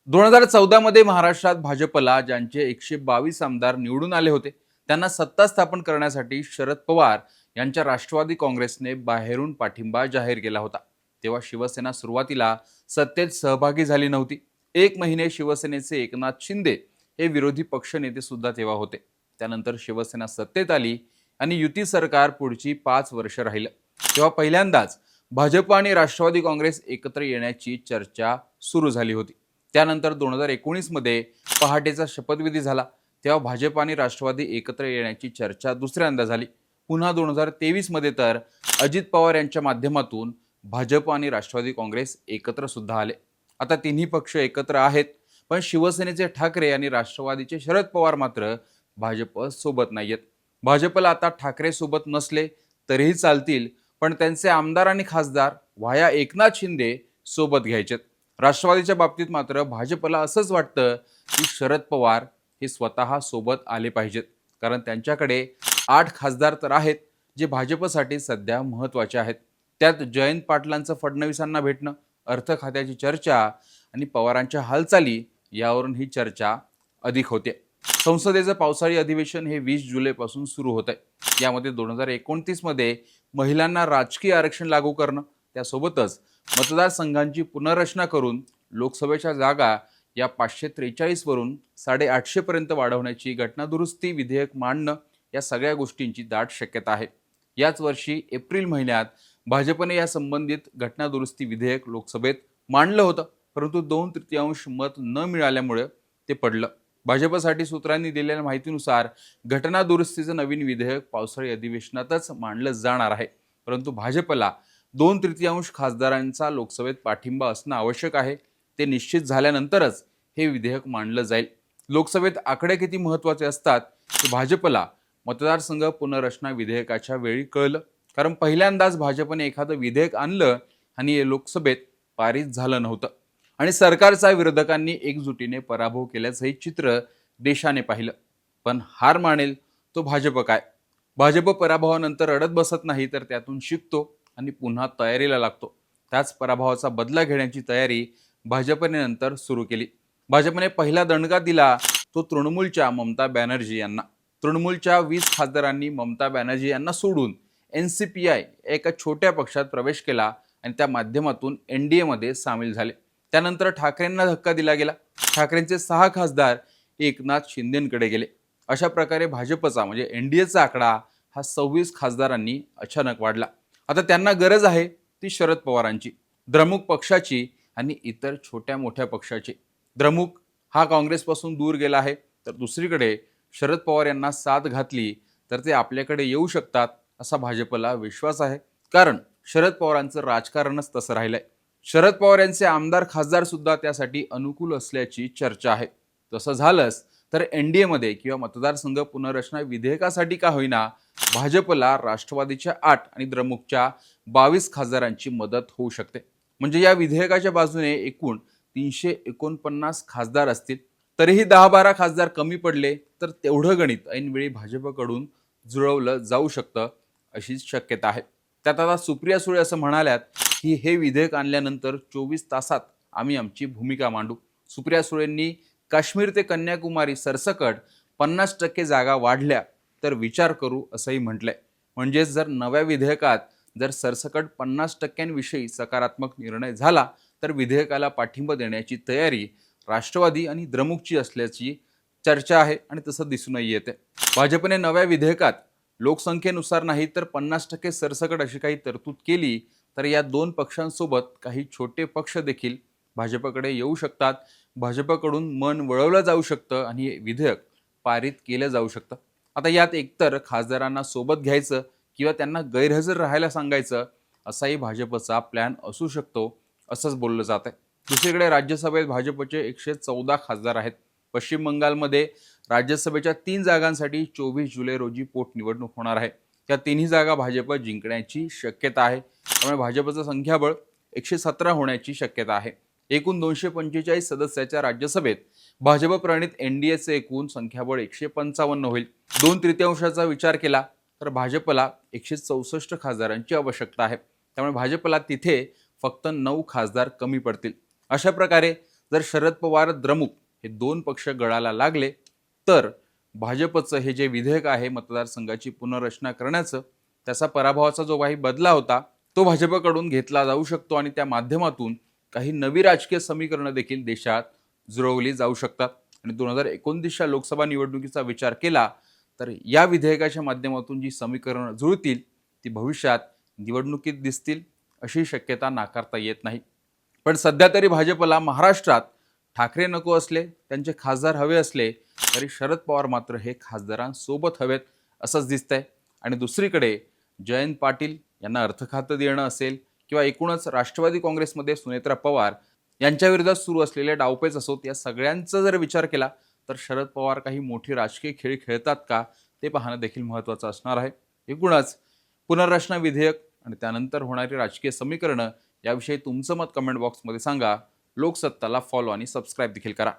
2014 मध्ये महाराष्ट्रात भाजपला ज्यांचे 122 आमदार निवडून आले होते त्यांना सत्ता स्थापन करण्यासाठी शरद पवार यांच्या राष्ट्रवादी काँग्रेसने बाहेरून पाठिंबा जाहीर केला होता। तेव्हा शिवसेना सुरुवातीला सत्तेत सहभागी झाली नव्हती। 1 महिने शिवसेनेचे एकनाथ शिंदे हे विरोधी पक्षनेते सुद्धा तेव्हा होते। त्यानंतर शिवसेना सत्तेत आली आणि युती सरकार पुढची 5 वर्ष राहिलं। तेव्हा पहिल्यांदाच भाजप आणि राष्ट्रवादी काँग्रेस एकत्र येण्याची चर्चा सुरू झाली होती। त्यानंतर 2019 मध्ये पहाटेचा शपथविधी झाला। तेव्हा भाजप आणि राष्ट्रवादी एकत्र येण्याची चर्चा दुसऱ्यांदा झाली। पुन्हा 2023 मध्ये तर अजित पवार यांच्या माध्यमातून भाजप आणि राष्ट्रवादी काँग्रेस एकत्र सुद्धा आले। आता तिन्ही पक्ष एकत्र आहेत, पण शिवसेनेचे ठाकरे आणि राष्ट्रवादीचे शरद पवार मात्र भाजप सोबत नाहीयेत। भाजपला आता ठाकरे सोबत नसले तरीही चालतील, पण त्यांचे आमदार आणि खासदार व्हाया एकनाथ शिंदे सोबत घ्यायचेत। राष्ट्रवादीच्या बाबतीत मात्र भाजपला असंच वाटतं की शरद पवार हे स्वतः सोबत आले पाहिजेत, कारण त्यांच्याकडे 8 खासदार तर आहेत जे भाजपसाठी सध्या महत्त्वाचे आहेत। त्यात जयंत पाटलांचं फडणवीसांना भेटणं, अर्थ खात्याची चर्चा आणि पवारांच्या हालचाली यावरून ही चर्चा अधिक होते। संसदेचं पावसाळी अधिवेशन हे 20 जुलैपासून सुरू होत आहे। यामध्ये 2029 मध्ये महिलांना राजकीय आरक्षण लागू करणं, त्यासोबतच मतदारसंघांची पुनर्रचना करून लोकसभेच्या जागा या 543 वरून 850 पर्यंत वाढवण्याची घटनादुरुस्ती विधेयक मांडणं, या सगळ्या गोष्टींची दाट शक्यता आहे। याच वर्षी एप्रिल महिन्यात भाजपने या संबंधित घटनादुरुस्ती विधेयक लोकसभेत मांडलं होतं, परंतु 2/3 मत न मिळाल्यामुळे ते पडलं। भाजपसाठी सूत्रांनी दिलेल्या माहितीनुसार घटनादुरुस्तीचं नवीन विधेयक पावसाळी अधिवेशनातच मांडलं जाणार आहे, परंतु भाजपला 2/3 खासदारांचा लोकसभेत पाठिंबा असणं आवश्यक आहे। ते निश्चित झाल्यानंतरच हे विधेयक मांडलं जाईल। लोकसभेत आकडे किती महत्त्वाचे असतात हे भाजपला मतदारसंघ पुनर्रचना विधेयकाच्या वेळी कळलं, कारण पहिल्यांदाच भाजपने एखादं विधेयक आणलं आणि हे लोकसभेत पारित झालं नव्हतं आणि सरकारचा विरोधकांनी एकजुटीने पराभव केल्याचं हे चित्र देशाने पाहिलं। पण हार मानेल तो भाजप काय? भाजप पराभवानंतर रडत बसत नाही, तर त्यातून शिकतो आणि पुन्हा तयारीला लागतो। त्याच पराभवाचा बदला घेण्याची तयारी भाजपने नंतर सुरू केली। भाजपने पहिला दणका दिला तो तृणमूलच्या ममता बॅनर्जी यांना। तृणमूलच्या 20 खासदारांनी ममता बॅनर्जी यांना सोडून NCPI एका छोट्या पक्षात प्रवेश केला आणि त्या माध्यमातून NDA मध्ये सामील झाले। त्यानंतर ठाकरेंना धक्का दिला गेला। ठाकरेंचे 6 खासदार एकनाथ शिंदेंकडे गेले। अशा प्रकारे भाजपचा म्हणजे NDAचा आकडा हा 26 खासदारांनी अचानक वाढला। आता त्यांना गरज आहे ती शरद पवारांची, द्रमुक पक्षाची आणि इतर छोट्या मोठ्या पक्षाची। द्रमुक हा काँग्रेसपासून दूर गेला आहे, तर दुसरीकडे शरद पवार यांना साथ घातली तर ते आपल्याकडे येऊ शकतात असा भाजपला विश्वास आहे, कारण शरद पवारांचं राजकारणच तसं राहिलंय। शरद पवार यांचे आमदार खासदार सुद्धा त्यासाठी अनुकूल असल्याची चर्चा आहे। तसं झालंच तर NDA मध्ये किंवा मतदारसंघ पुनर्रचना विधेयकासाठी का होईना भाजपला राष्ट्रवादीच्या 8 आणि द्रमुकच्या 22 खासदारांची मदत होऊ शकते। म्हणजे या विधेयकाच्या बाजूने एकूण 349 खासदार असतील, तरीही 10-12 खासदार कमी पडले तर तेवढं गणित ऐनवेळी भाजपकडून जुळवलं जाऊ शकतं अशी शक्यता आहे। त्यात आता सुप्रिया सुळे असं म्हणाल्यात की हे विधेयक आणल्यानंतर 24 तासात आम्ही आमची भूमिका मांडू। सुप्रिया सुळेंनी काश्मीर ते कन्याकुमारी सरसकट 50% जागा वाढल्या तर विचार करू असंही म्हटलंय। म्हणजेच जर नव्या विधेयकात जर सरसकट 50% सकारात्मक निर्णय झाला तर विधेयकाला पाठिंबा देण्याची तयारी राष्ट्रवादी आणि द्रमुकची असल्याची चर्चा आहे आणि तसं दिसूनही येते। भाजपने नव्या विधेयकात लोकसंख्येनुसार नाही तर 50% सरसकट अशी काही तरतूद केली तर या 2 पक्षांसोबत काही छोटे पक्ष देखील भाजपकडे येऊ शकतात। भाजपकडून मन वळवलं जाऊ शकतं आणि हे विधेयक पारित केलं जाऊ शकतं। आता यात एकतर खासदारांना सोबत घ्यायचं किंवा त्यांना गैरहजर राहायला सांगायचं असाही भाजपचा प्लॅन असू शकतो असंच बोललं जात आहे। दुसरीकडे राज्यसभेत भाजपचे 114 खासदार आहेत। पश्चिम बंगालमध्ये राज्यसभेच्या 3 जागांसाठी 24 जुलै रोजी पोटनिवडणूक होणार आहे। त्या तिन्ही जागा भाजप जिंकण्याची शक्यता आहे, त्यामुळे भाजपचं संख्याबळ 117 होण्याची शक्यता आहे। एकूण 245 सदस्याच्या राज्यसभेत भाजप प्रणित NDAचे एकूण संख्याबळ 155 होईल। 2/3 विचार केला तर भाजपला 164 खासदारांची आवश्यकता आहे, त्यामुळे भाजपला तिथे फक्त 9 खासदार कमी पडतील। अशा प्रकारे जर शरद पवार द्रमुक हे दोन पक्ष गळाला लागले तर भाजपचं हे जे विधेयक आहे मतदारसंघाची पुनर्रचना करण्याचं, त्याचा पराभवाचा जो काही बदला होता तो भाजपकडून घेतला जाऊ शकतो आणि त्या माध्यमातून काही नवी राजकीय समीकरणं देखील देशात जुळवली जाऊ शकतात. आणि 2029च्या लोकसभा निवडणुकीचा विचार केला तर या विधेयकाच्या माध्यमातून जी समीकरणं जुळतील ती भविष्यात निवडणुकीत दिसतील अशी शक्यता नाकारता येत नाही. पण सध्या तरी भाजपला महाराष्ट्रात ठाकरे नको असले, त्यांचे खासदार हवे असले तरी शरद पवार मात्र हे खासदारांसोबत हवेत असंच दिसतंय. आणि दुसरीकडे जयंत पाटील यांना अर्थखातं देणं असेल किंवा एकूणच राष्ट्रवादी काँग्रेसमध्ये सुनेत्रा पवार यांच्या विरोधात सुरू असलेले डावपेच असोत, या सगळ्यांचा जर विचार केला तर शरद पवार काही मोठी राजकीय खेळ खेळतात का ते पाहणं देखील महत्त्वाचं असणार आहे. एकूणच पुनर्रचना विधेयक आणि त्यानंतर होणारी राजकीय समीकरणं याविषयी तुमचं मत कमेंट बॉक्समध्ये सांगा. लोकसत्ताला फॉलो आणि सबस्क्राईब देखील करा.